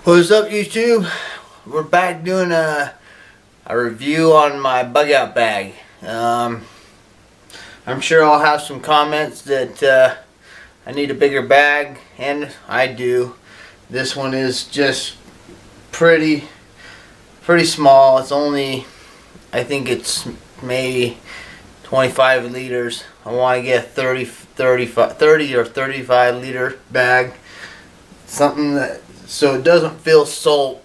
What's up, YouTube? We're back doing a review on my bug out bag. I'm sure I'll have some comments that I need a bigger bag, and I do. This one is just pretty small. It's only, I think it's maybe 25 liters. I want to get a 30 or 35 liter bag. Something that, so it doesn't feel so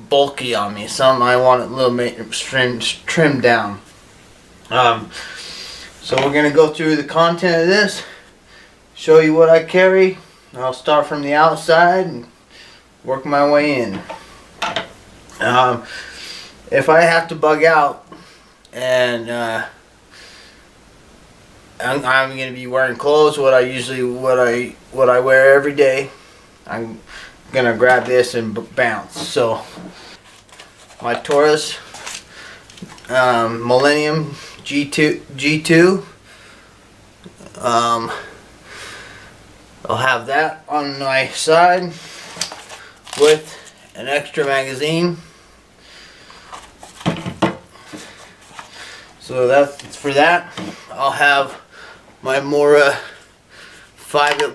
bulky on me. Something I want it a little bit trimmed down. So we're going to go through the content of this, show you what I carry. I'll start from the outside and work my way in. If I have to bug out and I'm going to be wearing clothes, what I wear every day, I'm gonna grab this and bounce. So my Taurus Millennium G2 I'll have that on my side with an extra magazine. So that's for that. I'll have my Mora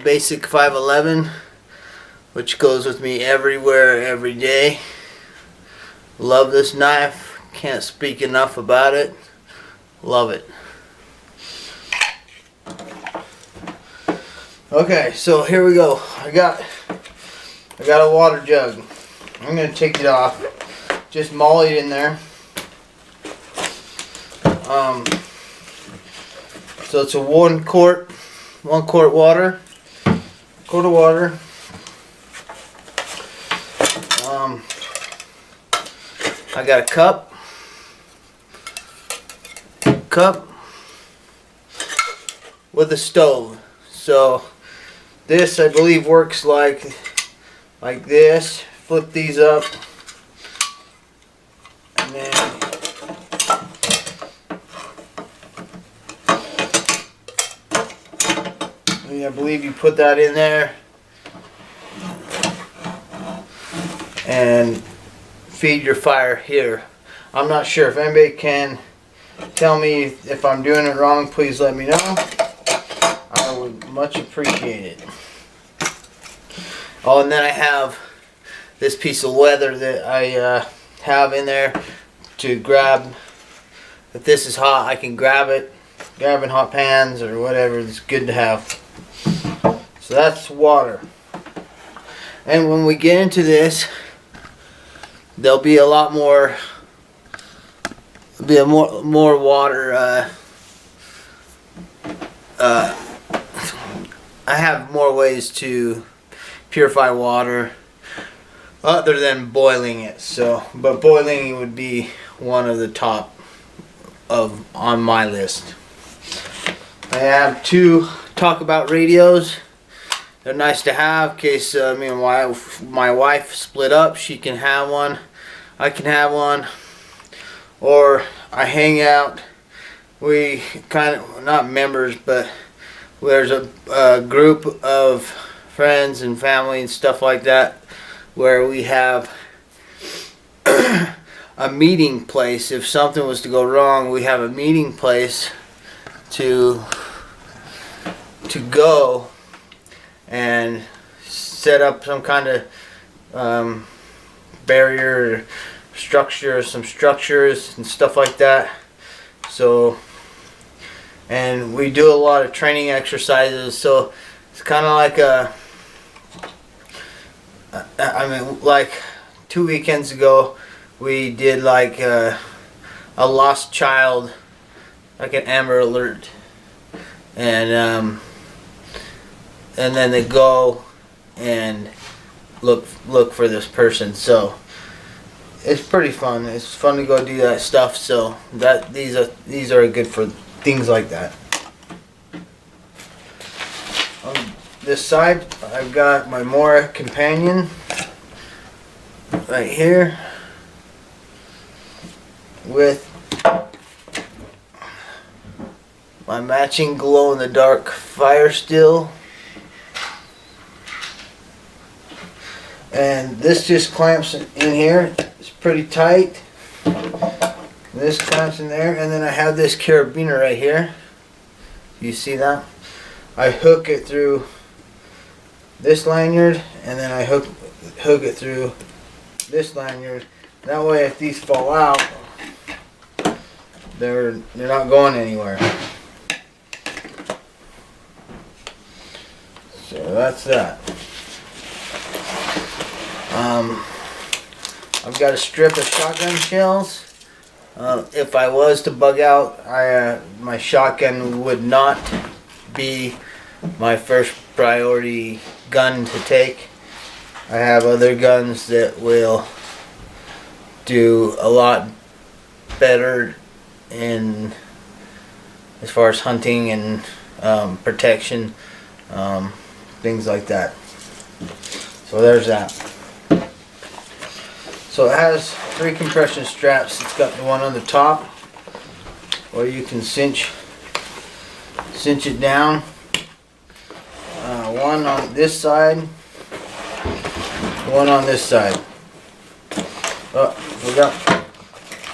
basic 511, which goes with me everywhere, every day. Love this knife. Can't speak enough about it. Love it. Okay, so here we go. I got a water jug. I'm gonna take it off. Just molly it in there. So it's a 1 quart water. Quart of water. I got a cup with a stove. So this, I believe, works like this. Flip these up, and then I believe you put that in there and feed your fire here. I'm not sure. If anybody can tell me if I'm doing it wrong, please let me know. I would much appreciate it. Oh, and then I have this piece of leather that I have in there to grab. If this is hot, I can grab it. Grabbing hot pans or whatever is good to have. So that's water. And when we get into this, there'll be a lot more. More water. I have more ways to purify water other than boiling it. So, but boiling would be one of the top on my list. I have 2 Talk About radios. They're nice to have in case me and my wife split up. She can have one. I can have one. Or I hang out. We kind of, not members, but there's a group of friends and family and stuff like that where we have a meeting place. If something was to go wrong, we have a meeting place to go and set up some kind of barrier or structure, some structures and stuff like that. So, and we do a lot of training exercises. So it's kind of like like 2 weekends ago we did like a lost child, like an Amber Alert, and then they go and look for this person. So it's pretty fun. It's fun to go do that stuff. So these are good for things like that. On this side, I've got my Mora Companion right here with my matching glow-in-the-dark fire still. And this just clamps in here. It's pretty tight. This clamps in there, and then I have this carabiner right here. You see that? I hook it through this lanyard, and then I hook it through this lanyard. That way, if these fall out, they're not going anywhere. So that's that. I've got a strip of shotgun shells. If I was to bug out, my shotgun would not be my first priority gun to take. I have other guns that will do a lot better in as far as hunting and protection, things like that. So there's that. So it has 3 compression straps. It's got the one on the top where you can cinch it down. One on this side, one on this side. I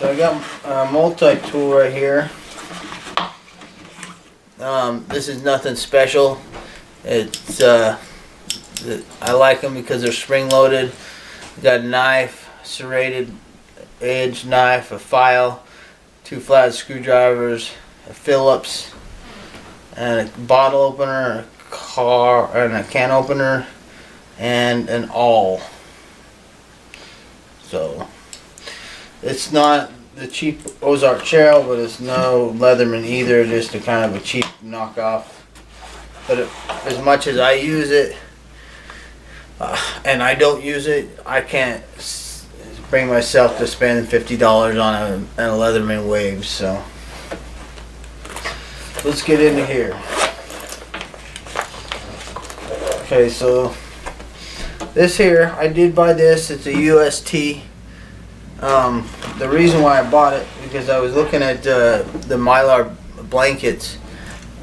got a multi-tool right here. This is nothing special. It's I like them because they're spring-loaded. Got a knife, serrated edge knife, a file, 2 flat screwdrivers, a Phillips, and a bottle opener, a can opener, and an awl. So it's not the cheap Ozark Trail, but it's no Leatherman either. Just a kind of a cheap knockoff. But as much as I use it, and I don't use it, I can't bring myself to spend $50 on a Leatherman Wave. So let's get into here. Okay, so this here, I did buy this. It's a UST. The reason why I bought it, because I was looking at the Mylar blankets,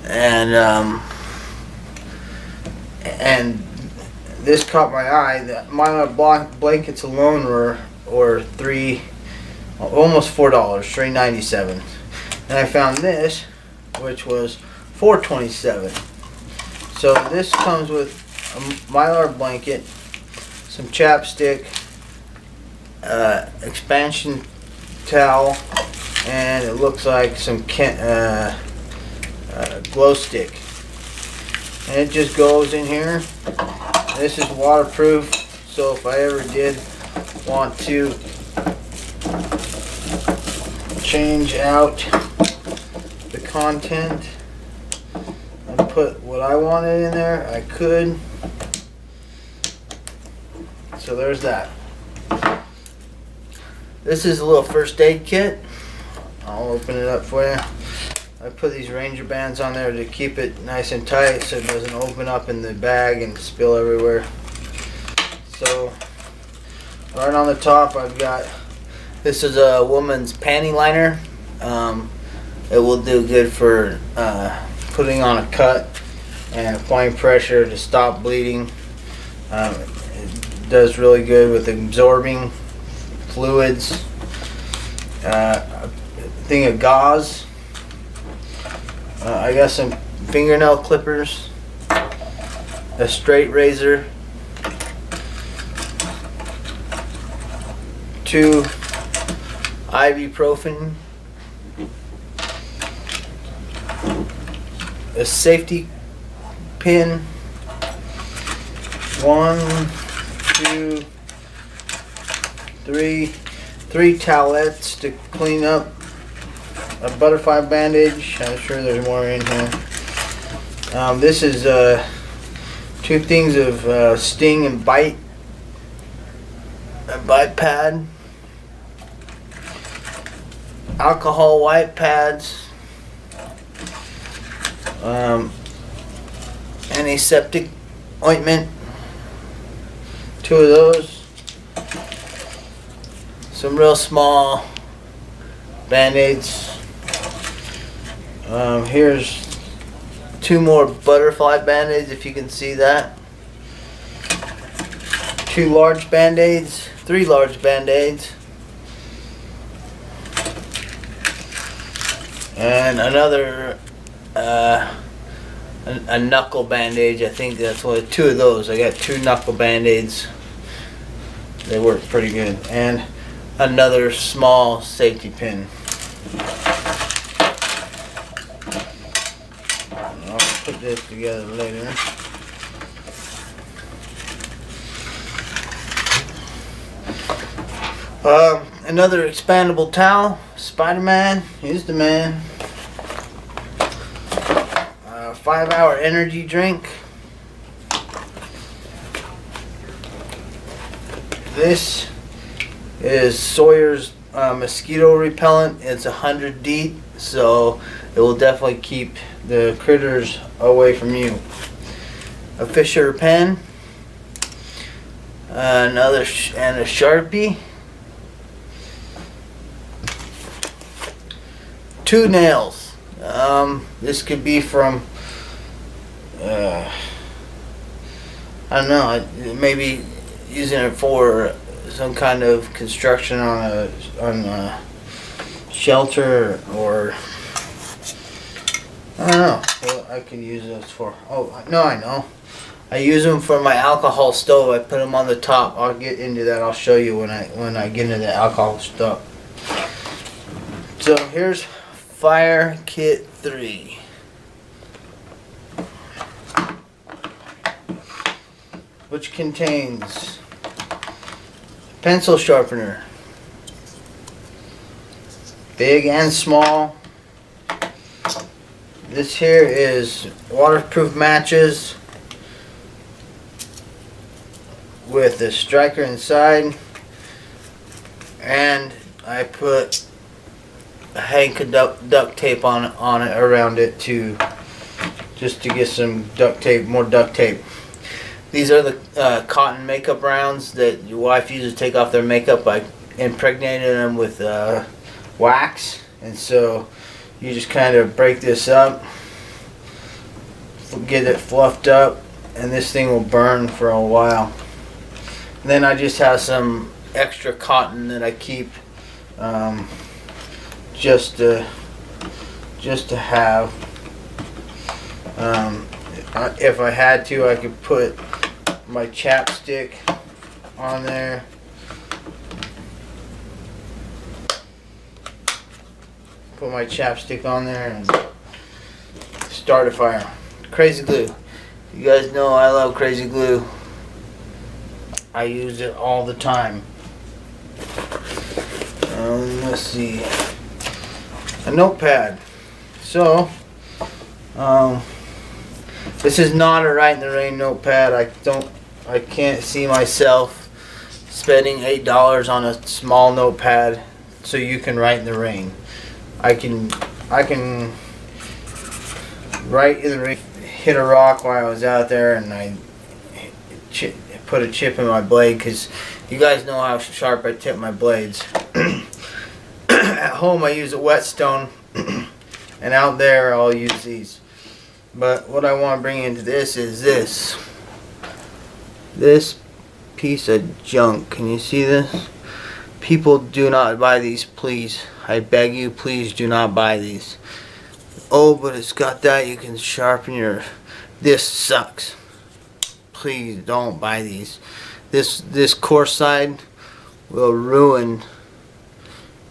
and this caught my eye. The Mylar blankets alone were almost $4, $3.97, and I found this, which was $4.27. So this comes with a Mylar blanket, some chapstick, expansion towel, and it looks like some glow stick. And it just goes in here. This is waterproof, so if I ever did want to change out the content and put what I wanted in there, I could. So there's that. This is a little first aid kit. I'll open it up for you. I put these Ranger bands on there to keep it nice and tight so it doesn't open up in the bag and spill everywhere. So right on the top I've got, this is a woman's panty liner. It will do good for putting on a cut and applying pressure to stop bleeding. It does really good with absorbing fluids. A thing of gauze. I got some fingernail clippers, a straight razor, 2 ibuprofen, a safety pin, 1, 2, 3 towelettes to clean up, a butterfly bandage. I'm sure there's more in here. This is 2 things of sting and bite, a bite pad, alcohol wipe pads, antiseptic ointment, 2 of those, some real small band-aids. Here's 2 more butterfly band-aids, if you can see that. 2 large band-aids, 3 large band-aids, and another a knuckle bandage. I think that's what, 2 of those. I got 2 knuckle band-aids. They work pretty good, and another small safety pin. I'll put this together later. Another expandable towel. Spider-Man, he's the man. 5-hour energy drink. This is Sawyer's mosquito repellent. It's 100 deep, so it will definitely keep the critters away from you. A Fisher pen, and a Sharpie. 2 nails. This could be from I don't know, maybe using it for some kind of construction on a shelter, or I don't know what I can use those for. Oh no, I know. I use them for my alcohol stove. I put them on the top. I'll get into that. I'll show you when I get into the alcohol stuff. So here's Fire Kit 3. Which contains pencil sharpener, big and small. This here is waterproof matches with a striker inside, and I put a hank of duct tape on it around it just to get some duct tape, more duct tape. These are the cotton makeup rounds that your wife uses to take off their makeup. I impregnated them with wax, and so you just kind of break this up, get it fluffed up, and this thing will burn for a while. And then I just have some extra cotton that I keep just to have. If I had to, I could put my chapstick on there. Put my chapstick on there and start a fire. Crazy glue. You guys know I love crazy glue. I use it all the time. Let's see. A notepad. So, this is not a Write in the Rain notepad. I can't see myself spending $8 on a small notepad so you can write in the rain. I can write in the rain. Hit a rock while I was out there, and I put a chip in my blade, because you guys know how sharp I tip my blades. At home I use a whetstone, and out there I'll use these. But what I want to bring into this is this piece of junk. Can you see this? People, do not buy these, please. I beg you, please do not buy these. Oh, but it's got that, you can sharpen your... This sucks. Please don't buy these. This coarse side will ruin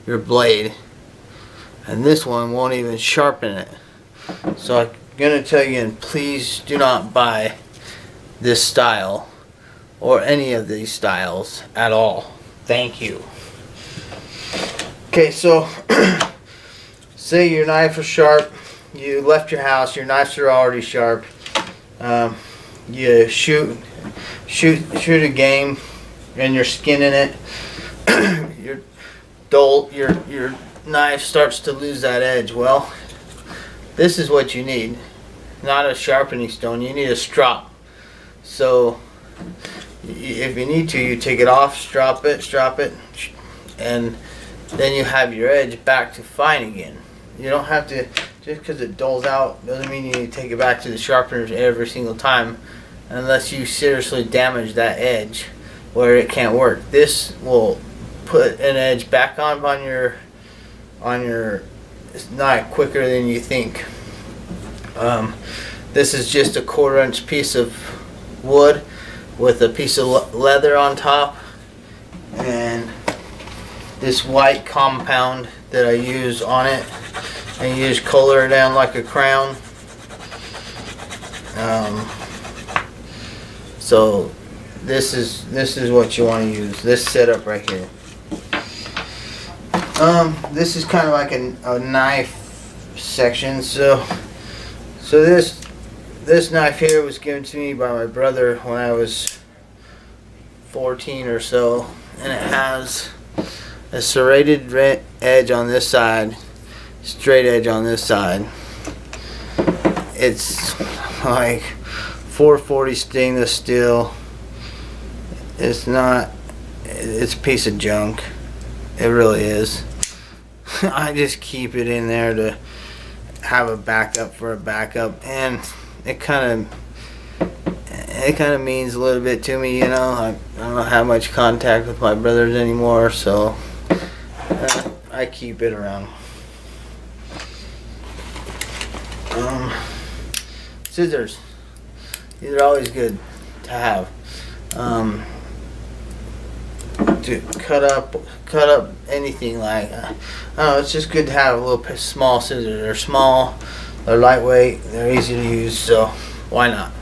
your blade, and this one won't even sharpen it. So I'm gonna tell you, and please do not buy this style or any of these styles at all. Thank you. Okay, so say your knife is sharp. You left your house, your knives are already sharp. You shoot a game and you're skinning it. Your knife starts to lose that edge. Well, this is what you need. Not a sharpening stone, you need a strop. So if you need to, you take it off, strop it, and then you have your edge back to fine again. You don't have to, just because it dulls out doesn't mean you need to take it back to the sharpeners every single time, unless you seriously damage that edge. where it can't work. This will put an edge back on your knife quicker than you think. This is just a 1/4 inch piece of wood with a piece of leather on top, and this white compound that I use on it. I use color it down like a crown. So this is what you want to use. This setup right here. This is kind of like a knife section. So this knife here was given to me by my brother when I was 14 or so, and it has a serrated edge on this side, straight edge on this side. It's like 440 stainless steel. It's a piece of junk. It really is. I just keep it in there to have a backup for a backup, and it kind of means a little bit to me, you know. I don't have much contact with my brothers anymore, so I keep it around. Scissors. These are always good to have. To cut up anything like, I don't know, it's just good to have a little small scissors. They're small, they're lightweight, they're easy to use, so why not?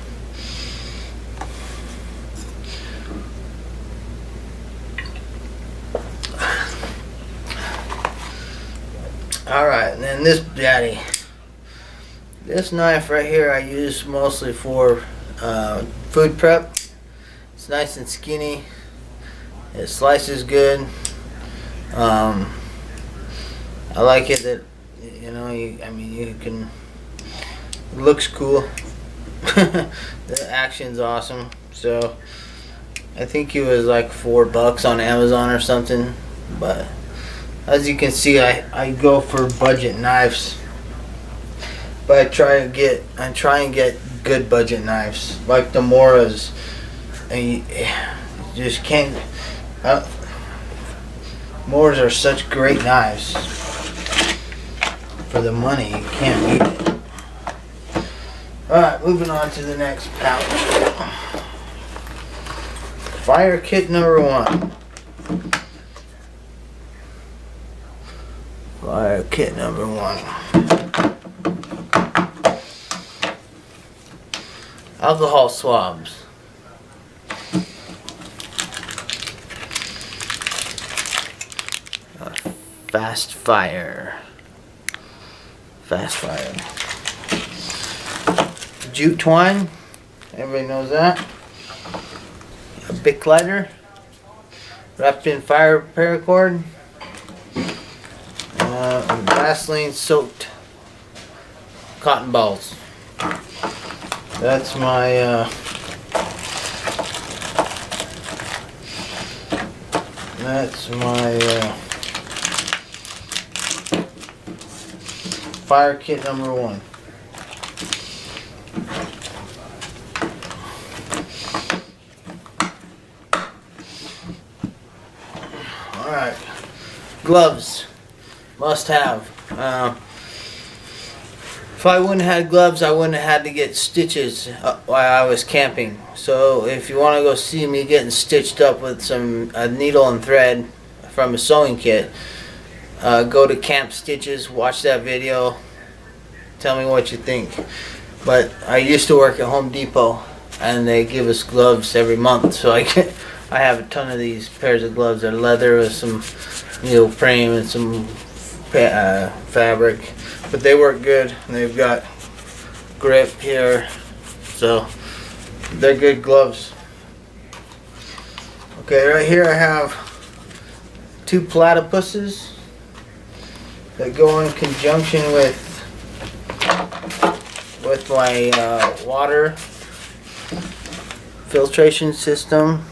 Alright, and then this daddy. This knife right here I use mostly for food prep. It's nice and skinny. It slices good. I like it that, you know, you can, it looks cool. The action's awesome. So I think it was like $4 on Amazon or something. But as you can see, I go for budget knives. But I try and get good budget knives like the Moras. And you just can't. Moras are such great knives. For the money, you can't beat it. Alright, moving on to the next pouch. Fire kit number 1. Fire kit number 1. Alcohol swabs. Fast fire. Jute twine. Everybody knows that. A Bic lighter. Wrapped in fire paracord. Vaseline soaked cotton balls. That's my fire kit number 1. Alright, gloves, must have. If I wouldn't have had gloves, I wouldn't have had to get stitches while I was camping. So if you want to go see me getting stitched up with a needle and thread from a sewing kit, go to Camp Stitches, watch that video, tell me what you think. But I used to work at Home Depot, and they give us gloves every month, so I have a ton of these pairs of gloves. They're leather with some neoprene and some fabric, but they work good. They've got grip here, so they're good gloves. Okay, right here I have 2 platypuses that go in conjunction with my water filtration system.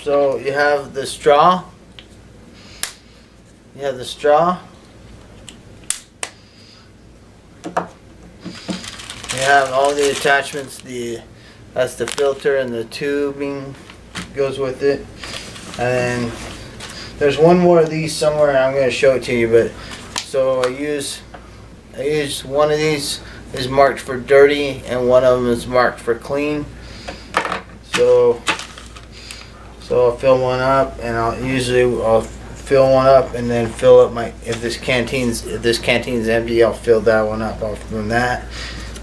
So you have the straw. You have all the attachments. That's the filter, and the tubing goes with it. And then there's one more of these somewhere, and I'm going to show it to you. But so I use one of these is marked for dirty, and one of them is marked for clean. So I'll fill one up, and I'll fill one up, and then fill up if this canteen's empty, I'll fill that one up from that.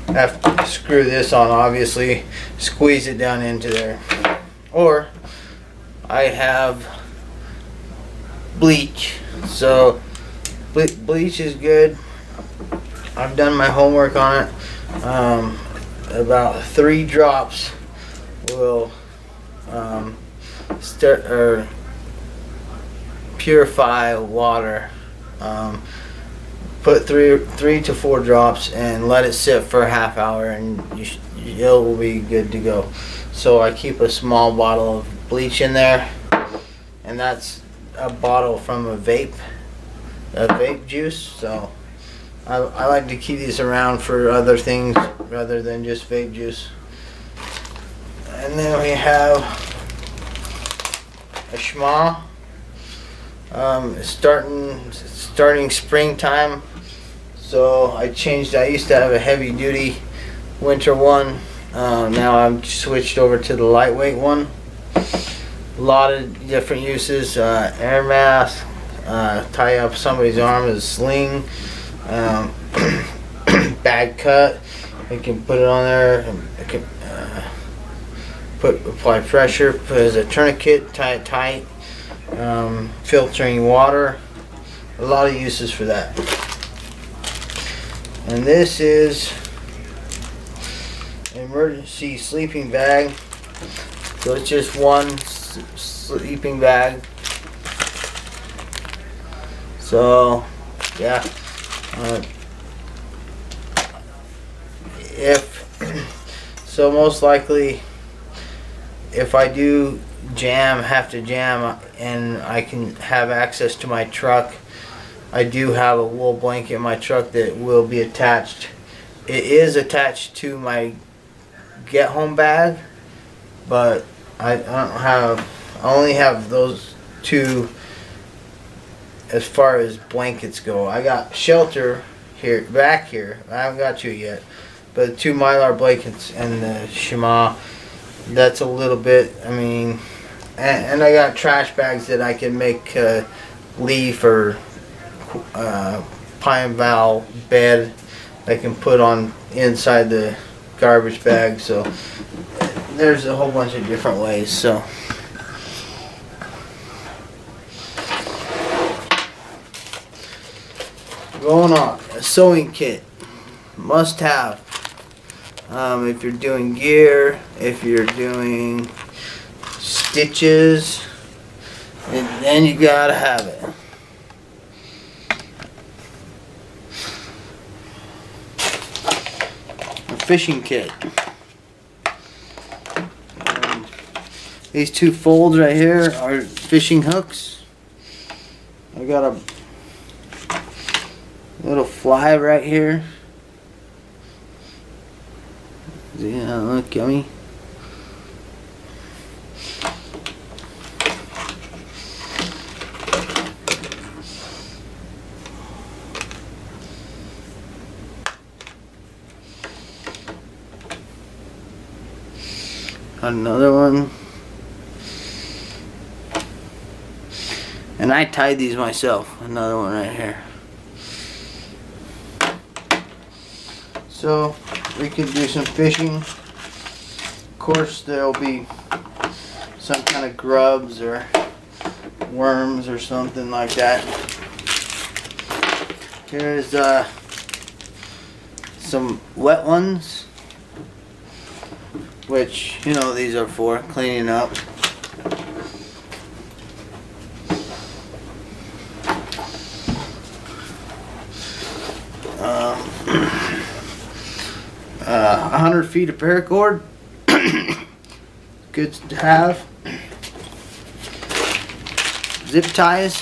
I have to screw this on, obviously, squeeze it down into there. Or I have bleach. So bleach is good. I've done my homework on it. About 3 drops will purify water. Put 3 to 4 drops and let it sit for a half hour, and it will be good to go. So I keep a small bottle of bleach in there, and that's a bottle from a vape juice. So I like to keep these around for other things rather than just vape juice. And then we have a Shema. Starting springtime, so I changed. I used to have a heavy duty winter one. Now I've switched over to the lightweight one. A lot of different uses. Air mask, tie up somebody's arm as a sling, bag cut. I can put it on there. I can apply pressure, put it as a tourniquet, tie it tight. Filtering water, a lot of uses for that. And this is an emergency sleeping bag. So it's just one sleeping bag. So yeah, most likely, if I do have to jam, and I can have access to my truck, I do have a wool blanket in my truck that will be attached. It is attached to my get home bag, but I only have those 2 as far as blankets go. I got shelter back here. I haven't got to it yet, but 2 Mylar blankets and the Shema. That's a little bit. I mean. And I got trash bags that I can make leaf or pine bough bed I can put on inside the garbage bag. So there's a whole bunch of different ways. So going on, a sewing kit, must have. If you're doing gear, if you're doing stitches, and then you gotta have it. A fishing kit. These 2 folds right here are fishing hooks. I got a little fly right here. Yeah, look yummy. Another one. And I tied these myself. Another one right here. So we could do some fishing. Of course there'll be some kind of grubs or worms or something like that. Here's some wet ones, which, you know, these are for cleaning up. Uh, 100 feet of paracord. Good to have. Zip ties.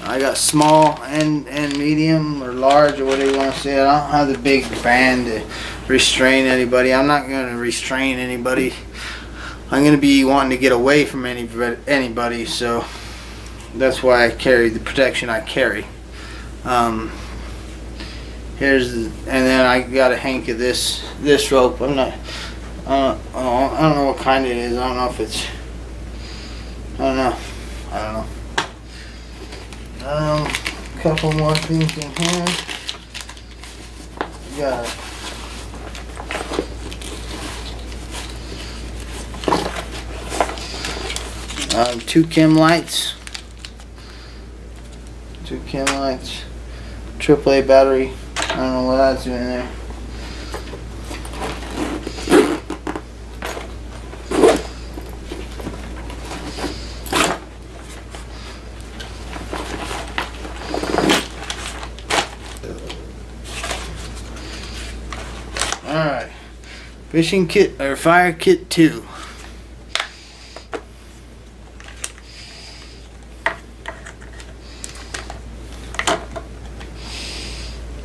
I got small and medium or large or whatever you want to say. I don't have the big band restrain anybody. I'm not going to restrain anybody. I'm going to be wanting to get away from anybody, so that's why I carry the protection I carry. And then I got a hank of this rope. I don't know what kind it is. I don't know if it's, I don't know. A couple more things in here. We got two chem lights. AAA battery. I don't know what that's doing there. Alright. Fishing kit or fire kit 2.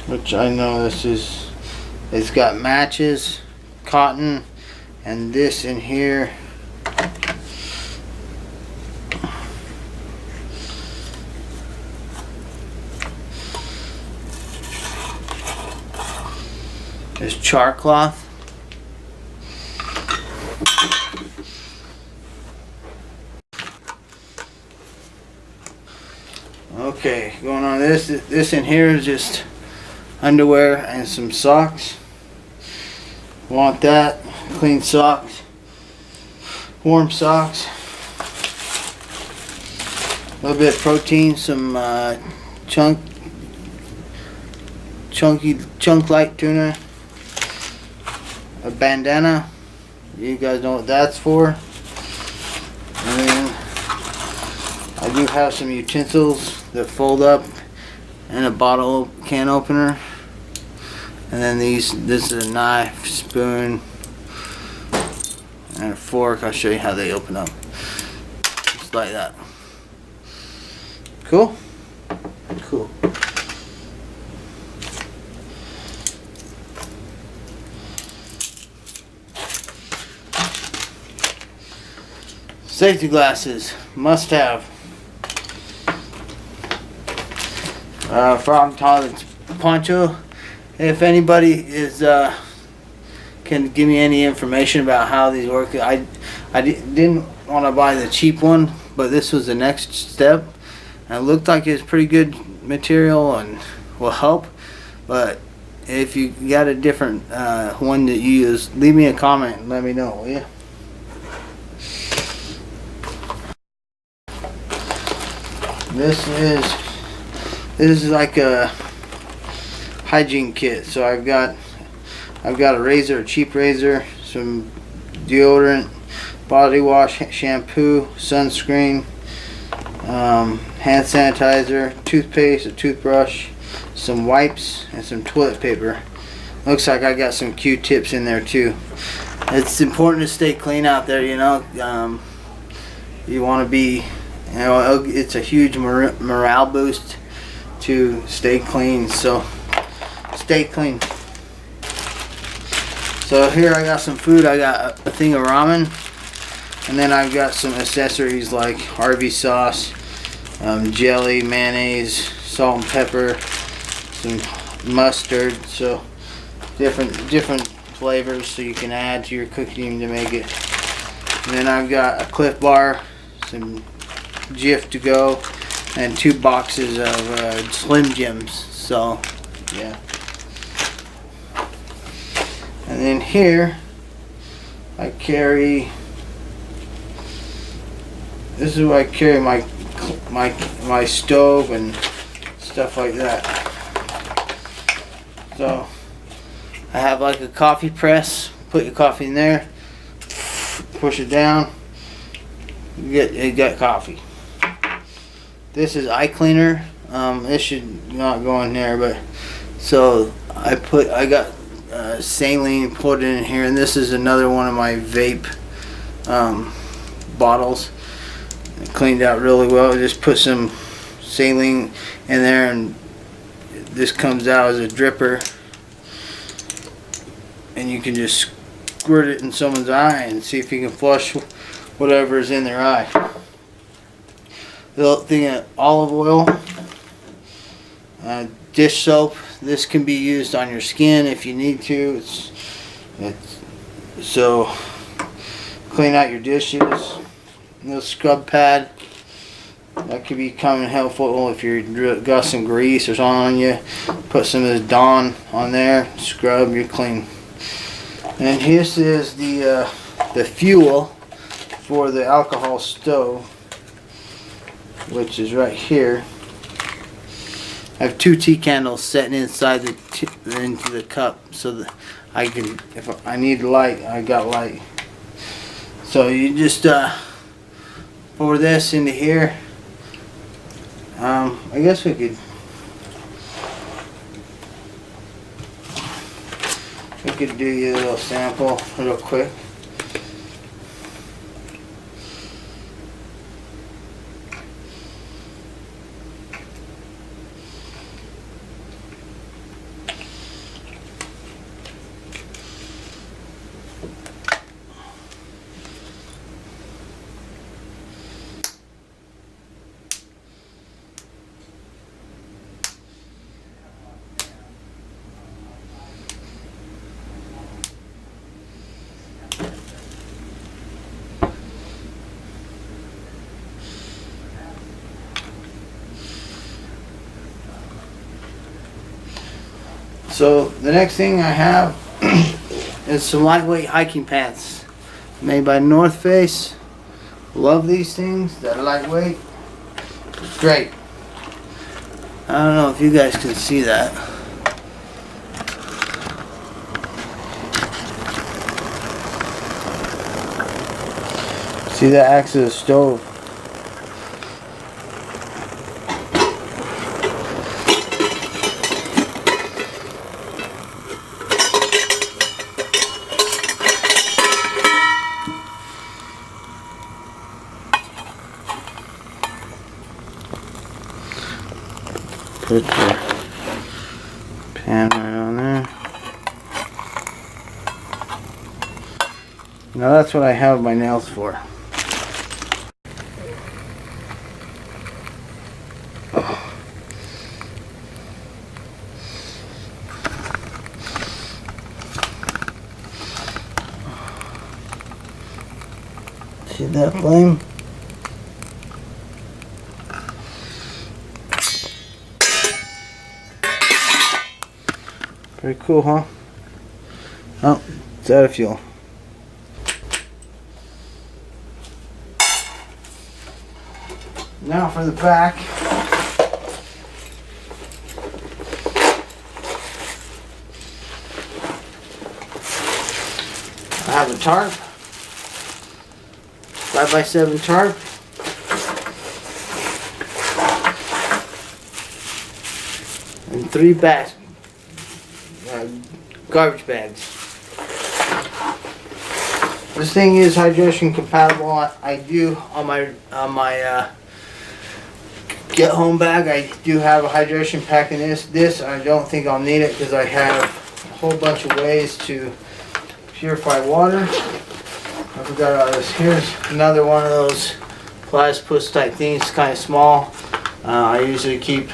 Which I know it's got matches, cotton, and this in here. There's char cloth. Okay, going on this in here is just underwear and some socks. Want that. Clean socks. Warm socks. A little bit of protein, some chunk light tuna. A bandana. You guys know what that's for. And then I do have some utensils that fold up and a bottle can opener. And then this is a knife, spoon, and a fork. I'll show you how they open up. Just like that. Cool? Cool. Safety glasses, must have. Frog tolerance poncho. If anybody is can give me any information about how these work, I didn't want to buy the cheap one, but this was the next step. And it looked like it's pretty good material and will help. But if you got a different one that you use, leave me a comment and let me know, will you? This is like a hygiene kit. So I've got a razor, a cheap razor, some deodorant, body wash, shampoo, sunscreen, hand sanitizer, toothpaste, a toothbrush, some wipes, and some toilet paper. Looks like I got some Q-tips in there too. It's important to stay clean out there, you know. You want to be, you know, it's a huge morale boost to stay clean, so stay clean. So here I got some food. I got a thing of ramen, and then I've got some accessories like Harvey sauce, jelly, mayonnaise, salt and pepper, some mustard, so different flavors so you can add to your cooking to make it. And then I've got a Cliff Bar, some Jif to go, and 2 boxes of Slim Jims. So yeah. And then here I carry, this is where I carry my stove and stuff like that. So I have like a coffee press. Put your coffee in there, push it down, you get coffee. This is eye cleaner. It should not go in there, but so I got saline, put it in here, and this is another one of my vape bottles. I cleaned out really well. Just put some saline in there, and this comes out as a dripper, and you can just squirt it in someone's eye and see if you can flush whatever is in their eye. The thing of olive oil, dish soap. This can be used on your skin if you need to. So clean out your dishes. A little scrub pad. That could become helpful if you've got some grease or something on you. Put some of this Dawn on there, scrub, you're clean. And this is the fuel for the alcohol stove, which is right here. I have 2 tea candles sitting inside into the cup, so that I can, if I need light, I got light. So you just pour this into here. I guess we could do you a little sample real quick. So the next thing I have is some lightweight hiking pants made by North Face. Love these things. They're lightweight. Great. I don't know if you guys can see that. See that acts as a stove. Put the pan right on there. Now that's what I have my nails for. See that flame? Pretty cool, huh? Oh, it's out of fuel. Now for the back. I have a tarp. 5x7 tarp. And 3 garbage bags. This thing is hydration compatible. I do on my get home bag. I do have a hydration pack in this. This I don't think I'll need it because I have a whole bunch of ways to purify water. I forgot all this. Here's another one of those platypus type things. It's kind of small. I usually keep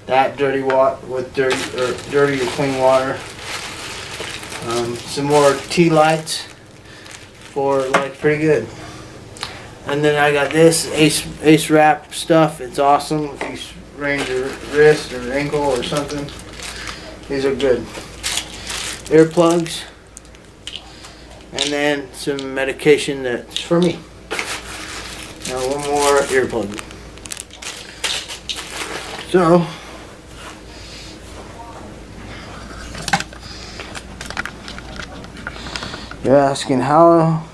that dirty water with dirty or clean water. Some more tea lights for like pretty good. And then I got this Ace Wrap stuff. It's awesome if you sprain your wrist or ankle or something. These are good. Earplugs. And then some medication that's for me. Now one more earplug. So you're asking how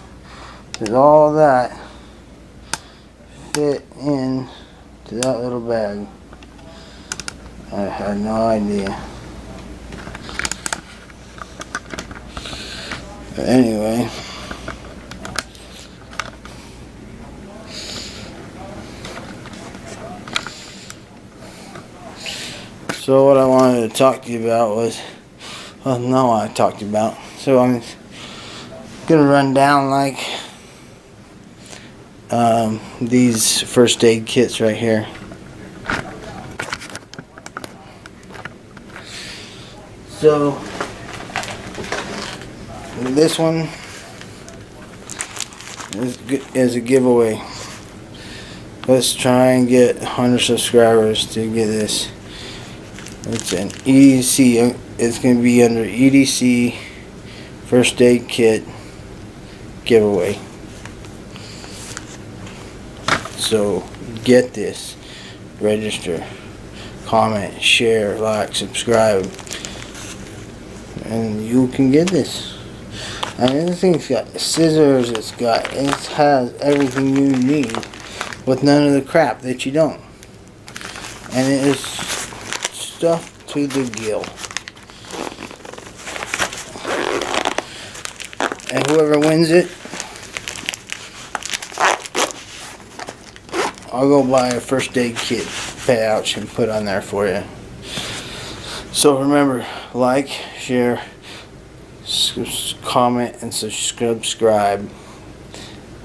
does all that fit in to that little bag? I had no idea. But anyway, so what I wanted to talk to you about was, well, no, I talked about. So I'm gonna run down like these first aid kits right here. So this one is a giveaway. Let's try and get 100 subscribers to get this. It's an EDC. It's going to be under EDC first aid kit giveaway. So get this. Register, comment, share, like, subscribe, and you can get this. I mean, this thing's got scissors. It has everything you need, with none of the crap that you don't. And it is stuffed to the gill. And whoever wins it, I'll go buy a first aid kit pouch and put on there for you. So remember, like, share, comment, and subscribe.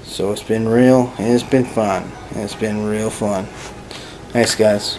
So it's been real, and it's been fun, and it's been real fun. Thanks, guys.